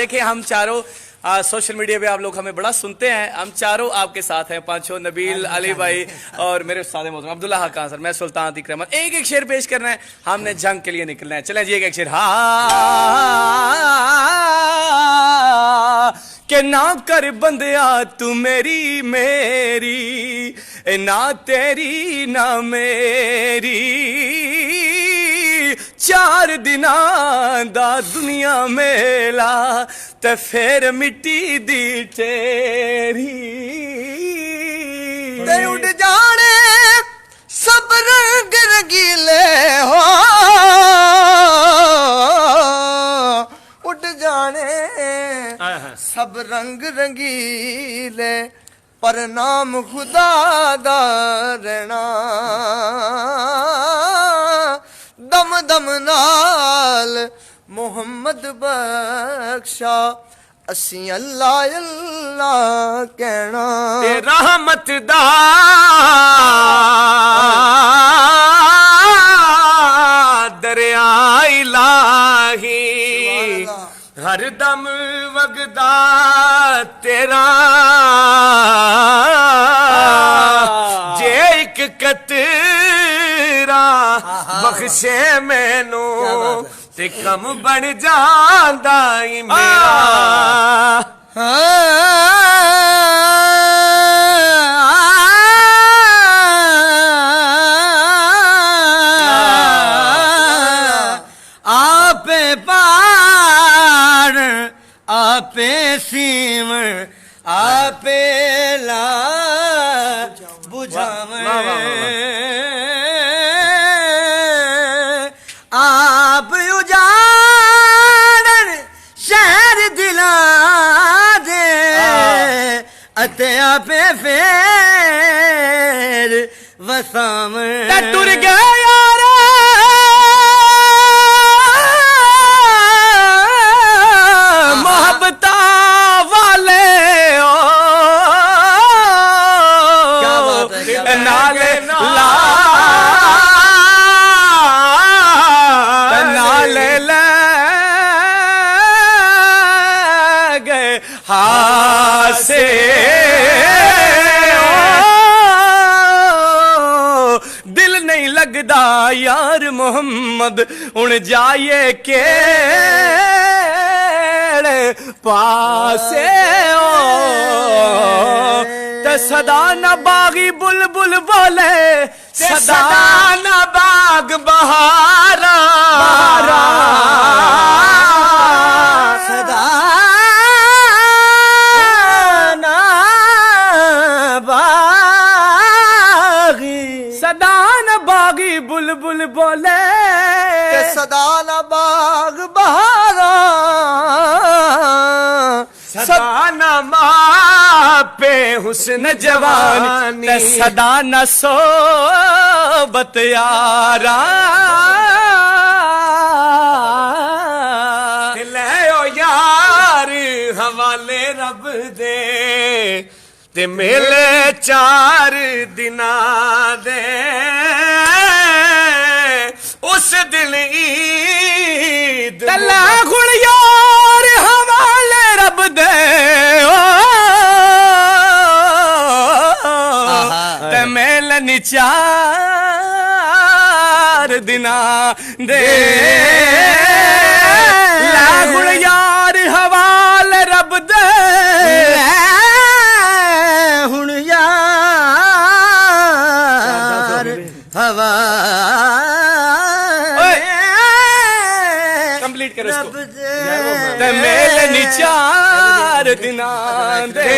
देखिए हम चारों सोशल मीडिया पे आप लोग हमें बड़ा सुनते हैं, हम चारों आपके साथ हैं, पांचों, नबील, अली भाई और मेरे उस्ताद मोहतरम अब्दुल्ला हक खान सर, मैं सुल्तान अतीक रहमान। एक एक शेर पेश करना है, हमने जंग के लिए निकलना है। चलें जी, एक एक शेर। के ना कर बंदिया तू मेरी मेरी, ना तेरी ना मेरी, 4 दिनां दा दुनिया मेला ते फिर मिट्टी दी तेरी। ते उड़ जाने सब रंग रंगीले हो, उड़ जाने सब रंग रंगीले, पर नाम खुदा दा रहना दम दम नाल मोहम्मद बख्शा, असी अल्लाह अल्लाह कहना। रहमत दा दरिया इलाही हर दम वगदा तेरा, जे एक कतरा बख्शे मैनू ते कम बन जांदा ई मेरा। आपे पार आपे सीम आपे ला बुझावे, आप उजाड़न शहर दिला दे, अते आपे फेर वसावे। टुर गया यारा मोहब्बता वाले ओ, नाले नाले ले गए हासे, दिल नहीं लगदा यार मोहम्मद उन जाइए के पासे ओ, ते सदा न बागी बुलबुल बोले, सदा न बाग बहारा, सदा न बागी, सदा न बागी बुलबुल बोले, सदा न बाग बहारा, सदा न मापे हुस्न जवानी, सदा न सोबत यारा। ले ओ यार हवाले रब दे ते मेले 4 दिनां दे, उस दिन ईद तला गुण यार हवाले रब दे ते मेलन 4 दिनां दे, ला गुण यार हवाले रब दे, हुण यार हवा कंप्लीट करो इसको। ते मेलन 4 दिनां दे,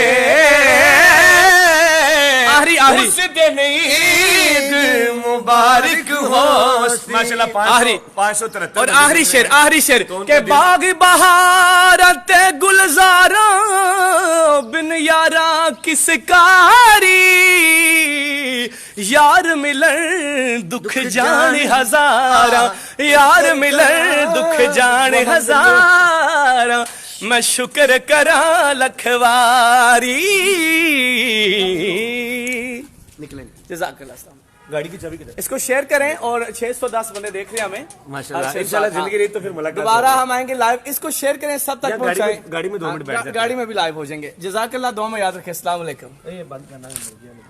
उस दिन ईद मुबारक हो। माशाल्लाह, आखिरी 573 और आखिरी शेर के बाग बहारत गुलजारा बिन यारा किस कारी, यार मिलन दुख जाने हजारा, यार मिलन दुख जाने हजारा, मैं शुक्र करा लखवारी। निकलेंगे। जज़ाकल्लाह। गाड़ी की चाबी किधर? इसको शेयर करें और 610 बंदे देख रहे हैं हमें माशाल्लाह, और इंशाल्लाह जिंदगी रही तो फिर मुलाकात दोबारा हम आएंगे लाइव। इसको शेयर करें, सब तक यार, पहुंचाएं। गाड़ी में 2 मिनट बैठ जाते हैं। गाड़ी में भी लाइव हो जाएंगे। जज़ाकल्लाह, दुआ में याद रखें। अस्सलाम वालेकुम। ये बंद करना है।